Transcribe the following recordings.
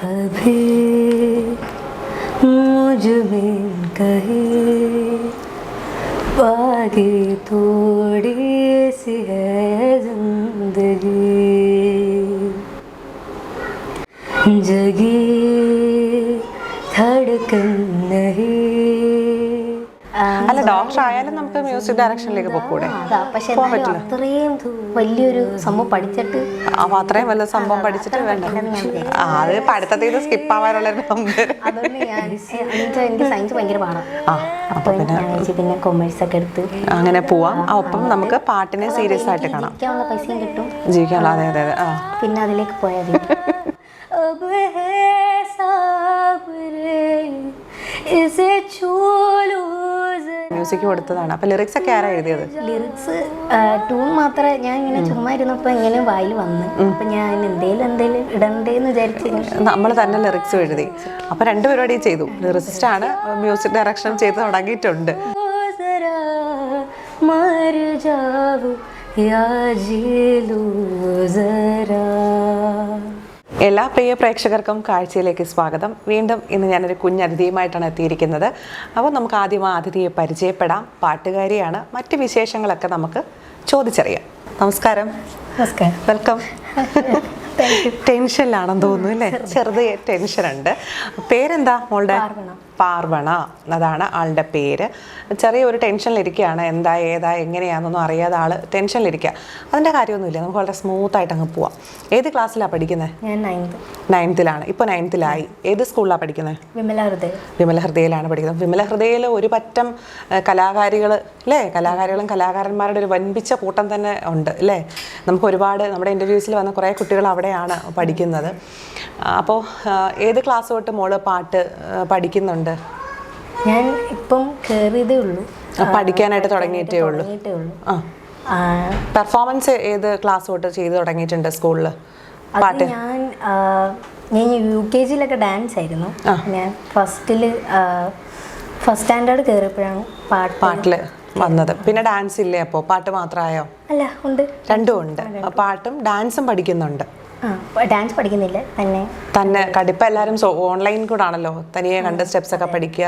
कभी मुझ में कहे बागी थोड़ी सी है जिंदगी जगी धड़कन नहीं. അല്ല ഡോക്ടർ ആയാലും നമുക്ക് മ്യൂസിക് ഡയറക്ഷനിലേക്ക് പോകൂടെ? പക്ഷെ അത്രയും വലിയൊരു സംഭവം പഠിച്ചിട്ട് അപ്പൊ അത്രയും വലിയ സംഭവം പഠിച്ചിട്ട് വേണ്ട. അത് പഠിത്തത്തിൽ ഇത് സ്കിപ്പ് ആവാനുള്ള അതുകൊണ്ട് എനിക്ക് സയൻസ് ഭയങ്കര പാടാണ്. അപ്പൊ പിന്നെ കൊമേഴ്സ് ഒക്കെ എടുത്ത് അങ്ങനെ പോവാം. ഒപ്പം നമുക്ക് പാട്ടിനെ സീരിയസ് ആയിട്ട് കാണാം. ജീവിക്കാനുള്ള പൈസയും കിട്ടും. ജീവിക്കാനുള്ള അതെ അതെ അതെ. പിന്നെ അതിലേക്ക് പോയാൽ മ്യൂസിക് കൊടുത്തതാണ്. അപ്പൊ ലിറിക്സ് ഒക്കെ ആരാ എഴുതിയത്? ലിറിക്സ് ട്യൂൺ മാത്രമേ ഞാൻ ഇങ്ങനെ ചുമ്മാ ഇരുന്നപ്പോ ഇങ്ങനെ വായിൽ വന്ന് അപ്പൊ ഞാൻ എന്തേലും ഇടണ്ടേന്ന് വിചാരിച്ചു നമ്മൾ തന്നെ ലിറിക്സ് എഴുതി. അപ്പൊ രണ്ടു പരിപാടി ചെയ്തു. ലിറിസിസ്റ്റ് ആണ്, മ്യൂസിക് ഡയറക്ഷൻ ചെയ്ത് തുടങ്ങിയിട്ടുണ്ട്. എല്ലാ പ്രിയ പ്രേക്ഷകർക്കും കാഴ്ചയിലേക്ക് സ്വാഗതം. വീണ്ടും ഇന്ന് ഞാനൊരു കുഞ്ഞതിഥിയുമായിട്ടാണ് എത്തിയിരിക്കുന്നത്. അപ്പോൾ നമുക്ക് ആദ്യം ആ അതിഥിയെ പരിചയപ്പെടാം. പാട്ടുകാരിയാണ്. മറ്റ് വിശേഷങ്ങളൊക്കെ നമുക്ക് ചോദിച്ചറിയാം. നമസ്കാരം. നമസ്കാരം. വെൽക്കം. ടെൻഷനിലാണെന്ന് തോന്നുന്നു അല്ലേ? ചെറുത് ടെൻഷൻ ഉണ്ട്. പേരെന്താ മോളുടെ? പാർവണ. അതാണ് ആളുടെ പേര്. ചെറിയൊരു ടെൻഷനിലിരിക്കുകയാണ്. എന്താ ഏതാ എങ്ങനെയാണെന്നൊന്നും അറിയാതെ ആള് ടെൻഷനിലിരിക്കുക. അതിൻ്റെ കാര്യമൊന്നുമില്ല, നമുക്ക് വളരെ സ്മൂത്തായിട്ട് അങ്ങ് പോവാം. ഏത് ക്ലാസ്സിലാണ് പഠിക്കുന്നത്? ഞാൻ 9th. ഇപ്പോൾ 9th ഏത് സ്കൂളിലാണ് പഠിക്കുന്നത്? വിമല ഹൃദയയിലാണ് പഠിക്കുന്നത്. വിമല ഹൃദയയിൽ ഒരു പറ്റം കലാകാരികൾ അല്ലേ? കലാകാരികളും കലാകാരന്മാരുടെ ഒരു വൻപിച്ച കൂട്ടം തന്നെ ഉണ്ട് അല്ലേ? നമുക്ക് ഒരുപാട് നമ്മുടെ ഇൻ്റർവ്യൂസിൽ വന്ന കുറേ കുട്ടികൾ അവിടെയാണ് പഠിക്കുന്നത്. അപ്പോൾ ഏത് ക്ലാസ് തൊട്ട് മോള് പാട്ട് പഠിക്കുന്നുണ്ട്? ഞാൻ ഇപ്പം കേറിയതേ ഉള്ളൂ, പഠിക്കാനായിട്ട് തുടങ്ങിയിട്ടേ ഉള്ളൂ. പെർഫോമൻസ് ഏത് ക്ലാസ് തൊട്ട് ചെയ്ത് തുടങ്ങിയിട്ടുണ്ട് സ്കൂളിൽ പാട്ട്? ഞാൻ UKG ഡാൻസ് ആയിരുന്നു. ഞാൻ ഫസ്റ്റ് സ്റ്റാൻഡേർഡ് കയറിയപ്പോഴാണ് പാട്ടിൽ വന്നത്. പിന്നെ ഡാൻസ് ഇല്ലേ? അപ്പോൾ പാട്ട് മാത്രമായോ? അല്ല, ഉണ്ട്, രണ്ടും ഉണ്ട്. പാട്ടും ഡാൻസും പഠിക്കുന്നുണ്ട്. ഡാൻസ് പഠിക്കുന്നില്ല, തന്നെ ഇപ്പം എല്ലാവരും ഓൺലൈൻ കൂടെ ആണല്ലോ, തനിയെ കണ്ട് സ്റ്റെപ്സ് ഒക്കെ പഠിക്കുക,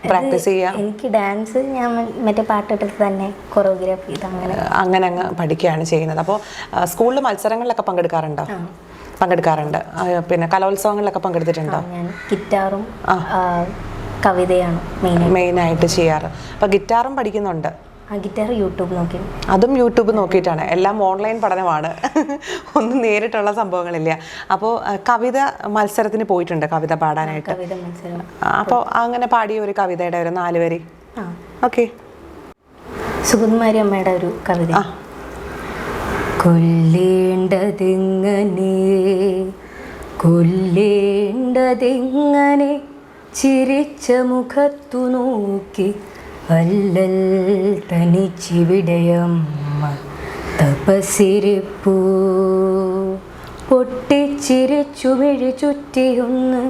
പ്രാക്ടീസ് ചെയ്യുക. എനിക്ക് ഡാൻസ് ഞാൻ മറ്റേ പാട്ടിട്ട് തന്നെ കൊറിയോഗ്രാഫി അങ്ങനെ അങ്ങ് പഠിക്കുകയാണ് ചെയ്യുന്നത്. അപ്പോൾ സ്കൂളിൽ മത്സരങ്ങളിലൊക്കെ പങ്കെടുക്കാറുണ്ട്. പിന്നെ കലോത്സവങ്ങളിലൊക്കെ പങ്കെടുത്തിട്ടുണ്ടോ? ഞാൻ ഗിറ്റാറും കവിതയാണ് മെയിനായിട്ട് ചെയ്യാറ്. അപ്പോൾ ഗിറ്റാറും പഠിക്കുന്നുണ്ട്? ഗിറ്റാർ അതും യൂട്യൂബ് നോക്കിയിട്ടാണ്. എല്ലാം ഓൺലൈൻ പഠനമാണ്, ഒന്നും നേരിട്ടുള്ള സംഭവങ്ങളില്ല. അപ്പോൾ കവിത മത്സരത്തിന് പോയിട്ടുണ്ട്, കവിത പാടാനായിട്ട്. അപ്പോൾ അങ്ങനെ പാടിയ ഒരു കവിതയുടെ ഒരു 4 വരി. ഓക്കെ. സുഗതകുമാരി അമ്മയുടെ ഒരു കവിത. കൊല്ലേണ്ടതെങ്ങനെ ചിരിച്ച മുഖത്തു നോക്കി അല്ലൽ തനിച്ചിവിടയമ്മ തപസ്സിരിപ്പൂ പൊട്ടിച്ചിരിച്ചു വിഴി ചുറ്റിയൊന്ന്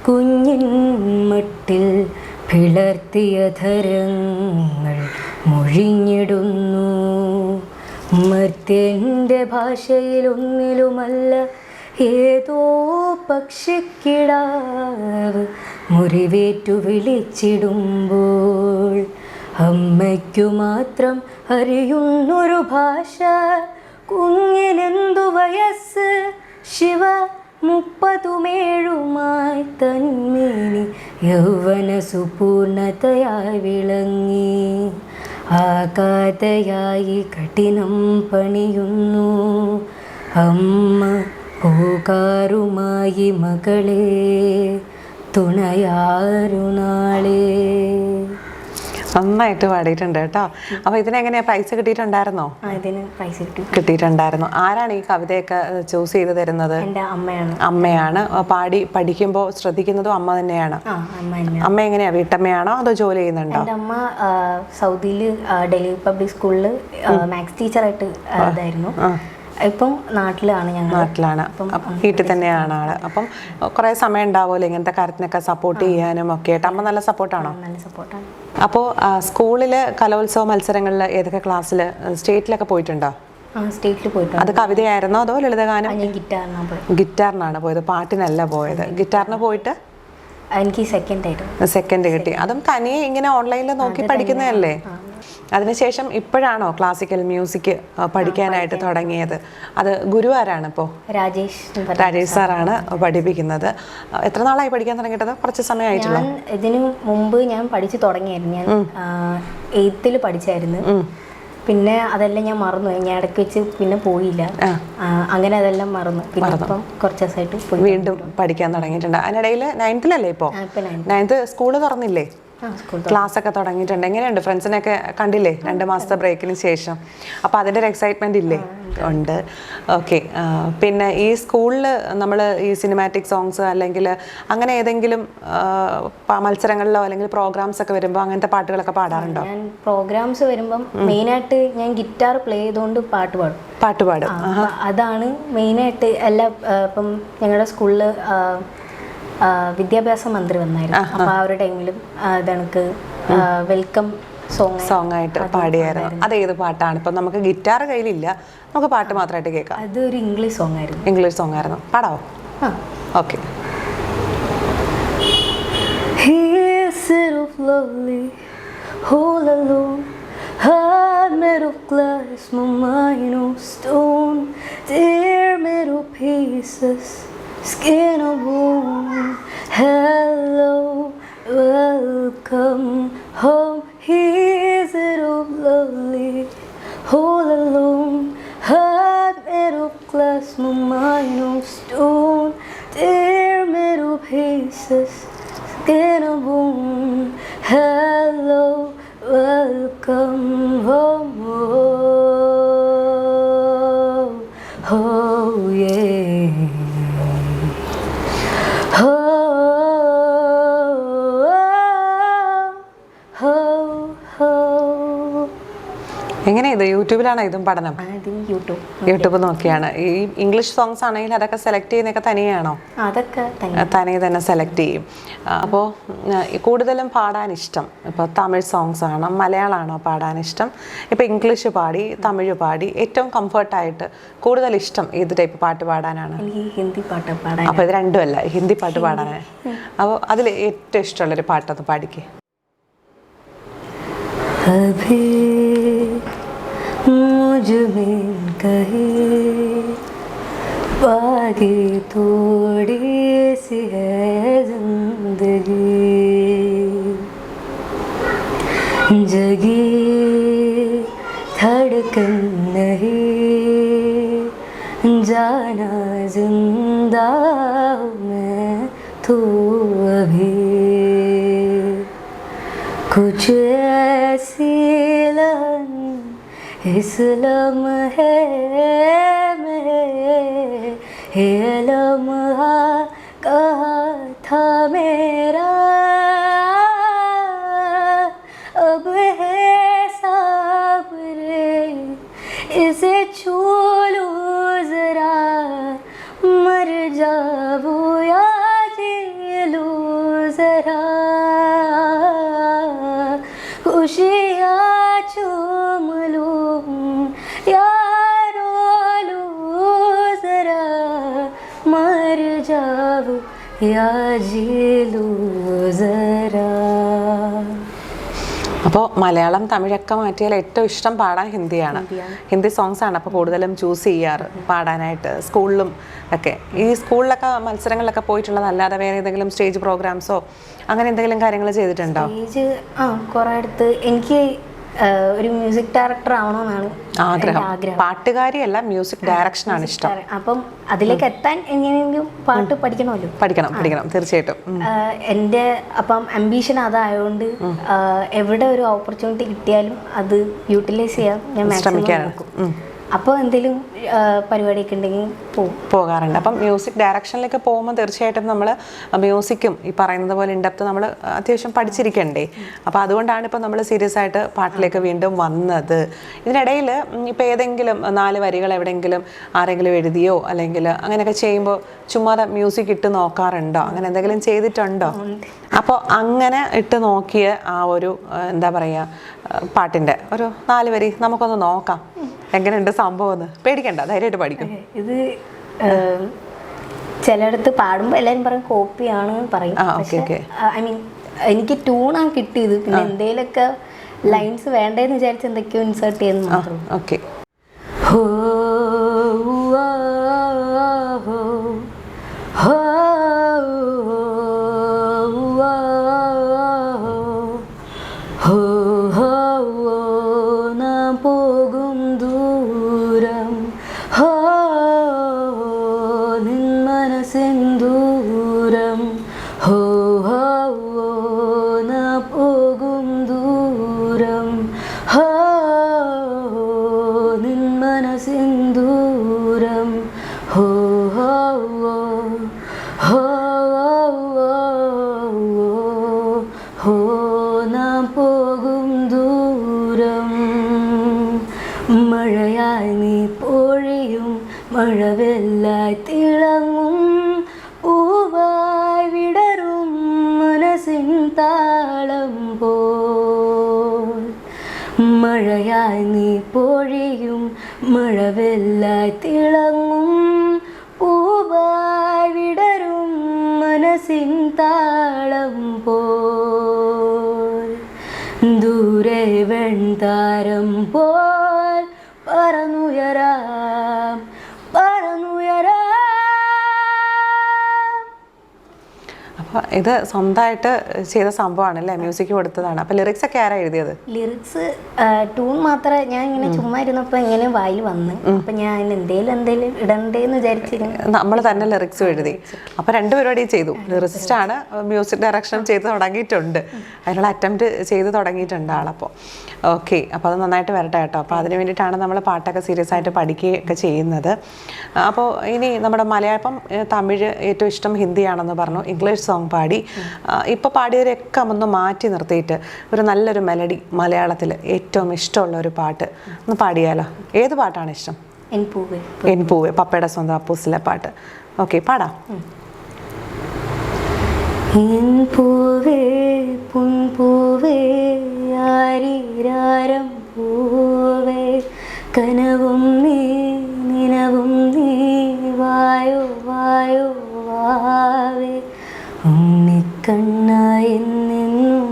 കുഞ്ഞിൻ മട്ടിൽ പിളർത്തിയ ധരങ്ങൾ മൊഴിഞ്ഞിടുന്നു. മർത്യൻ്റെ ഭാഷയിലൊന്നിലുമല്ല ഏതോ പക്ഷിക്കിടാവ് മുറിവേറ്റു വിളിച്ചിടുമ്പോൾ അമ്മയ്ക്കു മാത്രം അറിയുന്നൊരു ഭാഷ. കുഞ്ഞിനെന്തു വയസ്സ്? ശിവ 37 തന്മേനി യൗവന സുപൂർണതയായി വിളങ്ങി. ആകാതയായി കഠിനം പണിയുന്നു അമ്മ പോകാറുമായി മകളെ തുണയാരുനാളെ. നന്നായിട്ട് പാടിയിട്ടുണ്ട് കേട്ടോ. അപ്പോൾ ഇതിനെങ്ങനെയാ പ്രൈസ് കിട്ടിയിട്ടുണ്ടായിരുന്നോ? ഇതിന് പ്രൈസ് കിട്ടിയിട്ടുണ്ടായിരുന്നു. ആരാണ് ഈ കവിതയൊക്കെ ചൂസ് ചെയ്ത് തരുന്നത്? എൻ്റെ അമ്മയാണ്. പാടി പഠിക്കുമ്പോൾ ശ്രദ്ധിക്കുന്നതും അമ്മ തന്നെയാണ്. അമ്മ എങ്ങനെയാ, വീട്ടമ്മയാണോ അതോ ജോലി ചെയ്യുന്നുണ്ടോ? എൻ്റെ അമ്മ സൗദിയിൽ ഡൽഹി പബ്ലിക് സ്കൂളിൽ മാത്സ് ടീച്ചറായിട്ട് ഇതായിരുന്നു. ഇപ്പം നാട്ടിലാണ്. വീട്ടിൽ തന്നെയാണ് ആള്. അപ്പം കുറെ സമയം ഉണ്ടാവുമല്ലോ ഇങ്ങനത്തെ കാര്യത്തിനൊക്കെ സപ്പോർട്ട് ചെയ്യാനും ഒക്കെ ആയിട്ട്. അമ്മ നല്ല സപ്പോർട്ടാണോ? നല്ല സപ്പോർട്ടാണ്. അപ്പോൾ സ്കൂളിൽ കലോത്സവ മത്സരങ്ങളിൽ ഏതൊക്കെ ക്ലാസ്സിൽ സ്റ്റേറ്റിലൊക്കെ പോയിട്ടുണ്ടോ? സ്റ്റേറ്റിൽ പോയിട്ടുണ്ട്. അത് കവിതയായിരുന്നോ അതോ ലളിതഗാനം? ഞാൻ ഗിറ്റാറിനാണ് പോയത്. ഗിറ്റാറിനാണ് പോയത്, പാട്ടിനല്ല പോയത്. ഗിറ്റാറിന് പോയിട്ട് എനിക്ക് സെക്കൻഡ് കിട്ടി. അതും തനിയെ ഇങ്ങനെ ഓൺലൈനിൽ നോക്കി പഠിക്കുന്നതല്ലേ? അതിനുശേഷം ഇപ്പോഴാണോ ക്ലാസിക്കൽ മ്യൂസിക് പഠിക്കാനായിട്ട് തുടങ്ങിയത്? അത് ഗുരു ആരാണ് ഇപ്പോൾ? രാജേഷ് സാറാണ് പഠിപ്പിക്കുന്നത്. എത്ര നാളായി പഠിക്കാൻ തുടങ്ങിയിട്ടത്? കുറച്ച് സമയമായിട്ടുള്ളൂ. ഇതിനു മുമ്പ് ഞാൻ പഠിച്ചു തുടങ്ങിയായിരുന്നു. ഞാൻ 8th പഠിച്ചായിരുന്നു. പിന്നെ അതെല്ലാം ഞാൻ മറന്നു. ഞാൻ ഇടയ്ക്ക് വെച്ച് പിന്നെ പോയില്ല. അങ്ങനെ അതെല്ലാം മറന്നു. പിന്നെ ഇപ്പം കുറച്ച് ദിവസമായിട്ട് വീണ്ടും പഠിക്കാൻ തുടങ്ങിയിട്ടുണ്ട്. അതിനിടയിൽ 9th ഇപ്പോൾ? 9th school തുറന്നില്ലേ? ക്ലാസ് ഒക്കെ തുടങ്ങിയിട്ടുണ്ട്. എങ്ങനെയുണ്ട്? ഫ്രണ്ട്സിനൊക്കെ കണ്ടില്ലേ 2 മാസത്തെ ബ്രേക്കിന് ശേഷം? അപ്പോൾ അതിൻ്റെ ഒരു എക്സൈറ്റ്മെന്റ് ഇല്ലേ? ഉണ്ട്. ഓക്കെ. പിന്നെ ഈ സ്കൂളിൽ നമ്മൾ ഈ സിനിമാറ്റിക് സോങ്സ് അല്ലെങ്കിൽ അങ്ങനെ ഏതെങ്കിലും മത്സരങ്ങളിലോ അല്ലെങ്കിൽ പ്രോഗ്രാംസ് ഒക്കെ വരുമ്പോൾ അങ്ങനത്തെ പാട്ടുകളൊക്കെ പാടാറുണ്ടോ? ഞാൻ പ്രോഗ്രാംസ് വരുമ്പം മെയിനായിട്ട് ഞാൻ ഗിറ്റാർ പ്ലേ ചെയ്തുകൊണ്ട് പാട്ട് പാടും. അതാണ് മെയിനായിട്ട് എല്ലാ. ഇപ്പം ഞങ്ങളുടെ സ്കൂളിൽ വിദ്യാഭ്യാസ മന്ത്രി വന്നായിരുന്നു. അപ്പോൾ ആ ഒരു ടൈമിലും ഇതെനിക്ക് വെൽക്കം സോങ് ആയിട്ട് പാടിയായിരുന്നു. അതേത് പാട്ടാണ്? ഇപ്പം നമുക്ക് ഗിറ്റാർ കയ്യിലില്ല, നമുക്ക് പാട്ട് മാത്രമായിട്ട് കേൾക്കാം. അതൊരു ഇംഗ്ലീഷ് സോങ് ആയിരുന്നു. ഇംഗ്ലീഷ് സോങ് ആയിരുന്നു. പാടാവോ? Okay. Made of glass, my mind of stone. Dear metal pieces, skin of bone. Hello, welcome home. Is it all lovely, all alone? Heart made of glass, my mind of stone. Dear metal pieces, skin of bone. Hello, welcome home. Oh, oh yeah. Oh, oh, oh, oh. എങ്ങനെ ഇത് യൂട്യൂബിലാണോ ഇതും പഠനം? YouTube നോക്കിയാണ്. ഈ English songs ആണെങ്കിൽ അതൊക്കെ select ചെയ്യുന്നതൊക്കെ തനിയാണോ? അതൊക്കെ തനിയെ തന്നെ സെലക്ട് ചെയ്യും. അപ്പോൾ കൂടുതലും പാടാൻ ഇഷ്ടം ഇപ്പോൾ തമിഴ് സോങ്സ് ആണോ മലയാളമാണോ പാടാൻ ഇഷ്ടം? ഇപ്പോൾ ഇംഗ്ലീഷ് പാടി തമിഴ് പാടി ഏറ്റവും കംഫർട്ടായിട്ട് കൂടുതൽ ഇഷ്ടം ഏത് ടൈപ്പ് പാട്ട് പാടാനാണ്? ഹിന്ദി പാട്ട് പാടാൻ. അപ്പോൾ ഇത് രണ്ടുമല്ല, ഹിന്ദി പാട്ട് പാടാനാണ്. അപ്പോൾ അതിൽ ഏറ്റവും ഇഷ്ടമുള്ളൊരു പാട്ടൊന്ന് പാടിക്കേ. मुझ में कहीं बागी थोड़ी सी है जिंदगी, जगी धड़कन नहीं, जाना जिंदा हूँ मैं तू अभी, कुछ ऐसी लन इस लम्हे में, ये लम्हा कहाँ था मेरा, अब है साबरे इसे छू लूं जरा, मर जाऊं या जी लूं जरा, खुशियाँ चूम लूं या रो लूं जरा, मर जाऊं या जी लूं जरा. അപ്പോൾ മലയാളം തമിഴൊക്കെ മാറ്റിയാൽ ഏറ്റവും ഇഷ്ടം പാടാൻ ഹിന്ദിയാണ്. ഹിന്ദി സോങ്സ് ആണ് അപ്പോൾ കൂടുതലും ചൂസ് ചെയ്യാറ് പാടാനായിട്ട് സ്കൂളിലും ഒക്കെ. ഈ സ്കൂളിലൊക്കെ മത്സരങ്ങളിലൊക്കെ പോയിട്ടുള്ളതല്ലാതെ വേറെ ഏതെങ്കിലും സ്റ്റേജ് പ്രോഗ്രാംസോ അങ്ങനെ എന്തെങ്കിലും കാര്യങ്ങൾ ചെയ്തിട്ടുണ്ടോ? സ്റ്റേജ് കുറേ അടുത്ത് എനിക്ക് ഒരു മ്യൂസിക് ഡയറക്ടർ ആവണമെന്നാണ് ആഗ്രഹം. പാട്ടുകാരിയല്ല, മ്യൂസിക് ഡയറക്ഷനാണ് ഇഷ്ടം. അപ്പം അതിലേക്ക് എത്താൻ എങ്ങനെയെങ്കിലും പാട്ട് പഠിക്കണമല്ലോ. പഠിക്കണം തീർച്ചയായിട്ടും. എൻ്റെ അപ്പം അംബീഷൻ അതായതുകൊണ്ട് എവിടെ ഒരു ഓപ്പർച്യൂണിറ്റി കിട്ടിയാലും അത് യൂട്ടിലൈസ് ചെയ്യാൻ ഞാൻ ശ്രമിക്കും. അപ്പോൾ എന്തെങ്കിലും പരിപാടിയൊക്കെ ഉണ്ടെങ്കിൽ പോകാറുണ്ട്. അപ്പം മ്യൂസിക് ഡയറക്ഷനിലേക്ക് പോകുമ്പോൾ തീർച്ചയായിട്ടും നമ്മൾ മ്യൂസിക്കും ഈ പറയുന്നത് പോലെ ഇൻഡെപ്ത് നമ്മൾ അത്യാവശ്യം പഠിച്ചിരിക്കണ്ടേ. അപ്പോൾ അതുകൊണ്ടാണ് ഇപ്പോൾ നമ്മൾ സീരിയസ് ആയിട്ട് പാട്ടിലേക്ക് വീണ്ടും വന്നത്. ഇതിനിടയിൽ ഇപ്പോൾ ഏതെങ്കിലും 4 വരികൾ എവിടെയെങ്കിലും ആരെങ്കിലും എഴുതിയോ അല്ലെങ്കിൽ അങ്ങനെയൊക്കെ ചെയ്യുമ്പോൾ ചുമ്മാതെ മ്യൂസിക് ഇട്ട് നോക്കാറുണ്ടോ? അങ്ങനെ എന്തെങ്കിലും ചെയ്തിട്ടുണ്ടോ? അപ്പോൾ അങ്ങനെ ഇട്ട് നോക്കിയ ആ ഒരു എന്താ പറയുക പാട്ടിൻ്റെ ഒരു 4 വരി നമുക്കൊന്ന് നോക്കാം. എങ്ങനെയുണ്ട് സംഭവം എന്ന്? പേടിക്കണ്ട, ധൈര്യമായിട്ട് പഠിക്കും. ഇത് ചിലയിടത്ത് പാടുമ്പോൾ എല്ലാവരും പറയും കോപ്പിയാണ് പറയും. ഐ മീൻ എനിക്ക് ട്യൂണാണ് കിട്ടിയത്, പിന്നെ എന്തെങ്കിലുമൊക്കെ ലൈൻസ് വേണ്ടേന്ന് വിചാരിച്ച് എന്തൊക്കെയോ ഇൻസേർട്ട് ചെയ്യുന്നു മാത്രം. ഓക്കെ. പോകും ദൂരം നിൻ മനസ്സിൻ ദൂരം പോകും ദൂരം നിൻ മനസ്സിൻ ദൂരം നാം പോകും ദൂരം. മഴയായി നീ പൊഴിയും മഴവെല്ലായി തിളങ്ങും പൂവായി വിടരും മനസ്സിൻ താളം പോൽ. മഴയായി നീ പൊഴിയും മഴവെല്ലായി തിളങ്ങും പൂവായി വിടരും മനസ്സിൻ താളം പോൽ. ദൂരെ വെൺതാരം പോൽ പറന്നുയരാം പറന്നുയരാം. അപ്പോൾ ഇത് സ്വന്തമായിട്ട് ചെയ്ത സംഭവമാണ് അല്ലേ? മ്യൂസിക് കൊടുത്തതാണ്. അപ്പോൾ ലിറിക്സ് ഒക്കെ ആരാ എഴുതിയത്? ലിറിക്സ് ട്യൂൺ മാത്രമേ ഞാൻ ഇങ്ങനെ ചുമ്മാ ഇരുന്നപ്പോൾ ഇങ്ങനെ വായിൽ വന്ന്, അപ്പം ഞാൻ എന്തേലും ഇടണ്ടേന്ന് വിചാരിച്ചിരുന്നു. നമ്മൾ തന്നെ ലിറിക്സും എഴുതി. അപ്പോൾ രണ്ട് പരിപാടി ചെയ്തു. ലിറിസിസ്റ്റ് ആണ്, മ്യൂസിക് ഡയറക്ഷൻ ചെയ്ത് തുടങ്ങിയിട്ടുണ്ട്, അതിനുള്ള അറ്റംപ്റ്റ് ചെയ്ത് തുടങ്ങിയിട്ടുണ്ട് ആളപ്പോൾ. ഓക്കെ. അപ്പോൾ അത് നന്നായിട്ട് വരട്ടെ കേട്ടോ. അപ്പോൾ അതിന് വേണ്ടിയിട്ടാണ് നമ്മൾ പാട്ടൊക്കെ സീരിയസ് ആയിട്ട് പഠിക്കുകയൊക്കെ ചെയ്യുന്നത്. അപ്പോൾ ഇനി നമ്മുടെ മലയാളം, തമിഴ് ഏറ്റവും ഇഷ്ടം ഹിന്ദിയാണെന്ന് പറഞ്ഞു, ഇംഗ്ലീഷ് സോങ് പാടി. ഇപ്പോൾ പാടിയവരൊക്കെ ഒന്ന് മാറ്റി നിർത്തിയിട്ട് ഒരു നല്ലൊരു മെലഡി മലയാളത്തിൽ ഏറ്റവും ഇഷ്ടമുള്ള ഒരു പാട്ട് ഒന്ന് പാടിയാലോ? ഏത് പാട്ടാണ് ഇഷ്ടം? എൻ പൂവേ, പപ്പയുടെ സ്വന്തം അപ്പൂസിലെ പാട്ട്. ഓക്കെ, പാടാം. എൻ പൂവേ പുൻപൂവേ ആരീരാരം പൂവേ കനവും നീ നിനവും നീ വായോ വായോ വാവേ ഉണ്ണിക്കണ്ണായി എന്നെന്നും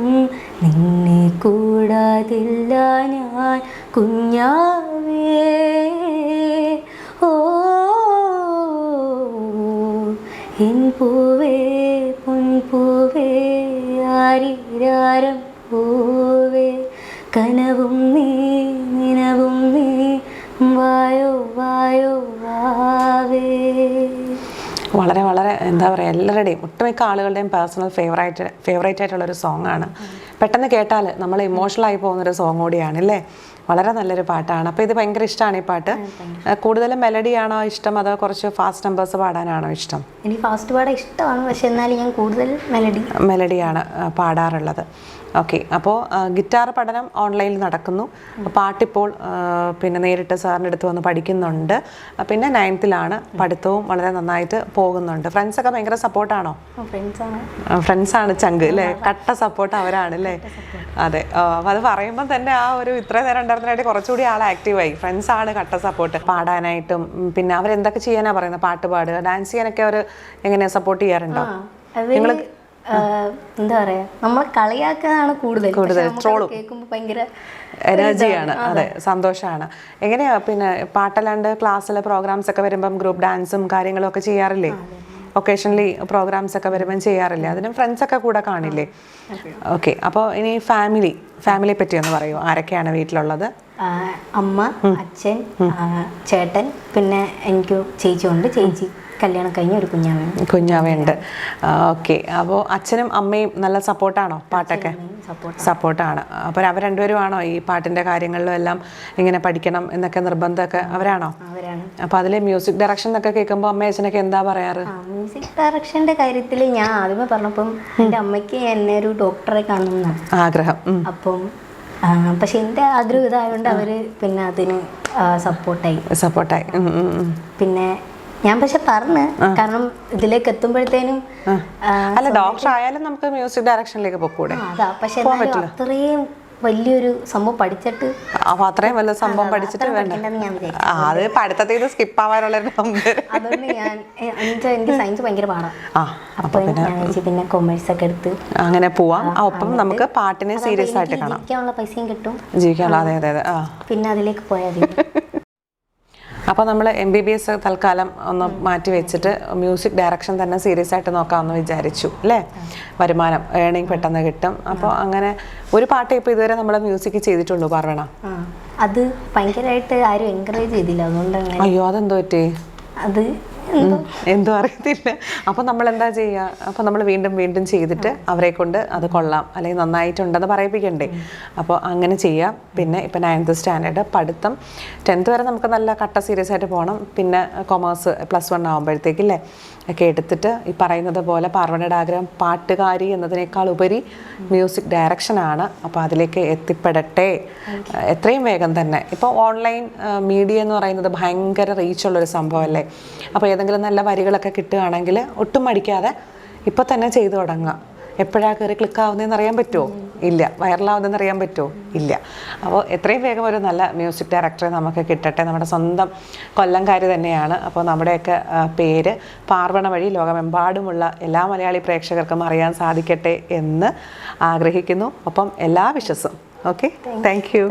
നിന്നെ കൂടാതില്ല ഞാൻ കുഞ്ഞാവേ. ഓ എൻ പൂവേ പൊൻപൂവേ ആരീരാരം പൂവേ കനവും നീ നിനവും നീ വായോ വായോ വാവേ. വളരെ വളരെ എന്താ പറയുക, എല്ലാവരുടെയും ഒട്ടുമിക്ക ആളുകളുടെയും പേഴ്സണൽ ഫേവറേറ്റ് ആയിട്ടുള്ളൊരു സോങ്ങാണ്. പെട്ടെന്ന് കേട്ടാൽ നമ്മൾ ഇമോഷണലായി പോകുന്നൊരു സോങ് കൂടിയാണ് അല്ലേ? വളരെ നല്ലൊരു പാട്ടാണ്. അപ്പോൾ ഇത് ഭയങ്കര ഇഷ്ടമാണ് ഈ പാട്ട്. കൂടുതലും മെലഡിയാണോ ഇഷ്ടം, അതോ കുറച്ച് ഫാസ്റ്റ് നമ്പേഴ്സ് പാടാനാണോ ഇഷ്ടം? എനിക്ക് ഫാസ്റ്റ് പാടാൻ ഇഷ്ടമാണ്, പക്ഷെ എന്നാലും ഞാൻ കൂടുതൽ മെലഡിയാണ് പാടാറുള്ളത്. ഓക്കെ. അപ്പോൾ ഗിറ്റാർ പഠനം ഓൺലൈനിൽ നടക്കുന്നു, പാട്ടിപ്പോൾ പിന്നെ നേരിട്ട് സാറിൻ്റെ അടുത്ത് വന്ന് പഠിക്കുന്നുണ്ട്. പിന്നെ 9th പഠിത്തവും വളരെ നന്നായിട്ട് പോകുന്നുണ്ട്. ഫ്രണ്ട്സൊക്കെ ഭയങ്കര സപ്പോർട്ടാണോ? ഫ്രണ്ട്സാണ് ചങ്ക് അല്ലേ? കട്ട സപ്പോർട്ട് അവരാണ് അല്ലേ? അതെ. അപ്പോൾ അത് പറയുമ്പോൾ തന്നെ ആ ഒരു ഇത്രയും നേരം ഉണ്ടായിരുന്നതായിട്ട് കുറച്ചുകൂടി ആൾ ആക്റ്റീവായി. ഫ്രണ്ട്സാണ് കട്ട സപ്പോർട്ട് പാടാനായിട്ടും. പിന്നെ അവരെന്തൊക്കെ ചെയ്യാനാണ് പറയുന്നത്? പാട്ട് പാടുക, ഡാൻസ് ചെയ്യാനൊക്കെ അവർ എങ്ങനെയാണ് സപ്പോർട്ട് ചെയ്യാറുണ്ടോ? നിങ്ങൾ എന്താ പറയാ, നമ്മളെ കളിയാക്കാനാണ് കൂടുതൽ ട്രോളും കേൾക്കുമ്പോൾ ഭയങ്കര എനർജിയാണ്. അതെ, സന്തോഷമാണ്. എങ്ങനെയാ പിന്നെ പാട്ടല്ലാണ്ട് ക്ലാസ്സിലെ പ്രോഗ്രാംസ് ഒക്കെ വരുമ്പം ഗ്രൂപ്പ് ഡാൻസും കാര്യങ്ങളും ഒക്കെ ചെയ്യാറില്ലേ? ഒക്കേഷണലി പ്രോഗ്രാംസ് ഒക്കെ വരുമ്പം ചെയ്യാറില്ലേ? അതിനും ഫ്രണ്ട്സൊക്കെ കൂടെ കാണില്ലേ? ഓക്കെ. അപ്പോൾ ഇനി ഫാമിലിയെ പറ്റി ഒന്ന് പറയൂ. ആരൊക്കെയാണ് വീട്ടിലുള്ളത്? അമ്മ, അച്ഛൻ, ചേട്ടൻ, പിന്നെ എനിക്ക് ചേച്ചിയുണ്ട്. ചേച്ചി കല്യാണം കഴിഞ്ഞ ഒരു കുഞ്ഞാവയുണ്ട്. ഓക്കെ. അപ്പോൾ അച്ഛനും അമ്മയും നല്ല സപ്പോർട്ടാണോ? പാട്ടൊക്കെ സപ്പോർട്ടാണ്. അപ്പോൾ അവർ രണ്ടുപേരും ആണോ ഈ പാട്ടിൻ്റെ കാര്യങ്ങളിലും എല്ലാം ഇങ്ങനെ പഠിക്കണം എന്നൊക്കെ നിർബന്ധമൊക്കെ അവരാണോ? അപ്പോൾ അതിൽ മ്യൂസിക് ഡയറക്ഷൻ എന്നൊക്കെ കേൾക്കുമ്പോൾ അമ്മ അച്ഛനൊക്കെ എന്താ പറയാറ്? മ്യൂസിക് ഡയറക്ഷൻ്റെ കാര്യത്തിൽ ഞാൻ ആദ്യമേ പറഞ്ഞപ്പം എൻ്റെ അമ്മയ്ക്ക് എന്നെ ഒരു ഡോക്ടറെ കാണുന്ന ആഗ്രഹം. അപ്പം പക്ഷെ എൻ്റെ ആഗ്രഹം ഇതായതുകൊണ്ട് അവര് പിന്നെ അതിന് സപ്പോർട്ടായി. പിന്നെ ഞാൻ പക്ഷെ പറഞ്ഞു, കാരണം ഇതിലേക്ക് എത്തുമ്പോഴത്തേനും അല്ല ഡോക്ടർ ആയാലും നമുക്ക് മ്യൂസിക് ഡയറക്ഷനിലേക്ക് പോകൂടെ? അതാ, പക്ഷെ അത്രയും വലിയൊരു സംഭവം പഠിച്ചിട്ട് അപ്പൊ അത്രയും വലിയ സംഭവം പഠിച്ചിട്ട് വേണ്ട. ഞാൻ വിചാരിച്ചു. അത് പഠിത്തത്തിൽ നിന്ന് സ്കിപ്പ് ആവാനുള്ള അതുകൊണ്ട് ഞാൻ എനിക്ക് സയൻസ് ഭയങ്കര പാടാം. അപ്പൊ ഞാൻ വിചാരിച്ചു പിന്നെ കൊമേഴ്സ് ഒക്കെ എടുത്ത് അങ്ങനെ പോവാം. ഒപ്പം നമുക്ക് പാട്ടിനെ സീരിയസ് ആയിട്ട് കാണാം. ജീവിക്കാനുള്ള പൈസയും കിട്ടും. ജീവിക്കാനുള്ള അതെ അതെ അതെ. പിന്നെ അതിലേക്ക് പോയാൽ അപ്പോൾ നമ്മൾ MBBS തൽക്കാലം ഒന്ന് മാറ്റി വെച്ചിട്ട് മ്യൂസിക് ഡയറക്ഷൻ തന്നെ സീരിയസ് ആയിട്ട് നോക്കാമെന്ന് വിചാരിച്ചു അല്ലേ? വരുമാനം ഏണിങ് പെട്ടെന്ന് കിട്ടും. അപ്പോൾ അങ്ങനെ ഒരു പാട്ട് ഇപ്പോൾ ഇതുവരെ നമ്മൾ മ്യൂസിക് ചെയ്തിട്ടുള്ളൂ പാർവണ. അത് ഭയങ്കരമായിട്ട് ആരും എൻകറേജ് ചെയ്തില്ല. അതുകൊണ്ട് അയ്യോ അതെന്തോ പറ്റി? അത് എന്തോ അറിയത്തില്ല. അപ്പോൾ നമ്മൾ എന്താ ചെയ്യുക? അപ്പോൾ നമ്മൾ വീണ്ടും വീണ്ടും ചെയ്തിട്ട് അവരെ കൊണ്ട് അത് കൊള്ളാം അല്ലെങ്കിൽ നന്നായിട്ടുണ്ടെന്ന് പറയിപ്പിക്കണ്ടേ? അപ്പോൾ അങ്ങനെ ചെയ്യാം. പിന്നെ ഇപ്പോൾ 9th സ്റ്റാൻഡേർഡ് പഠിത്തം 10th വരെ നമുക്ക് നല്ല കട്ട സീരിയസ് ആയിട്ട് പോകണം. പിന്നെ കൊമേഴ്സ് +1 ആകുമ്പോഴത്തേക്കില്ലേ ഒക്കെ എടുത്തിട്ട് ഈ പറയുന്നത് പോലെ പാർവണയുടെ ആഗ്രഹം പാട്ടുകാരി എന്നതിനേക്കാൾ ഉപരി മ്യൂസിക് ഡയറക്ഷനാണ്. അപ്പോൾ അതിലേക്ക് എത്തിപ്പെടട്ടെ എത്രയും വേഗം തന്നെ. ഇപ്പോൾ ഓൺലൈൻ മീഡിയ എന്ന് പറയുന്നത് ഭയങ്കര റീച്ചുള്ളൊരു സംഭവമല്ലേ? അപ്പോൾ ഏതെങ്കിലും നല്ല വരികളൊക്കെ കിട്ടുകയാണെങ്കിൽ ഒട്ടും മടിക്കാതെ ഇപ്പോൾ തന്നെ ചെയ്തു തുടങ്ങുക. എപ്പോഴാണ് കയറി ക്ലിക്കാവുന്നതെന്ന് അറിയാൻ പറ്റുമോ? ഇല്ല. വൈറലാവുന്നതെന്ന് അറിയാൻ പറ്റുമോ? ഇല്ല. അപ്പോൾ എത്രയും വേഗം ഒരു നല്ല മ്യൂസിക് ഡയറക്ടറെ നമുക്ക് കിട്ടട്ടെ. നമ്മുടെ സ്വന്തം കൊല്ലംകാരി തന്നെയാണ്. അപ്പോൾ നമ്മുടെയൊക്കെ പേര് പാർവണ വഴി ലോകമെമ്പാടുമുള്ള എല്ലാ മലയാളി പ്രേക്ഷകർക്കും അറിയാൻ സാധിക്കട്ടെ എന്ന് ആഗ്രഹിക്കുന്നു. ഒപ്പം എല്ലാ വിശ്വസും. Okay, thank you.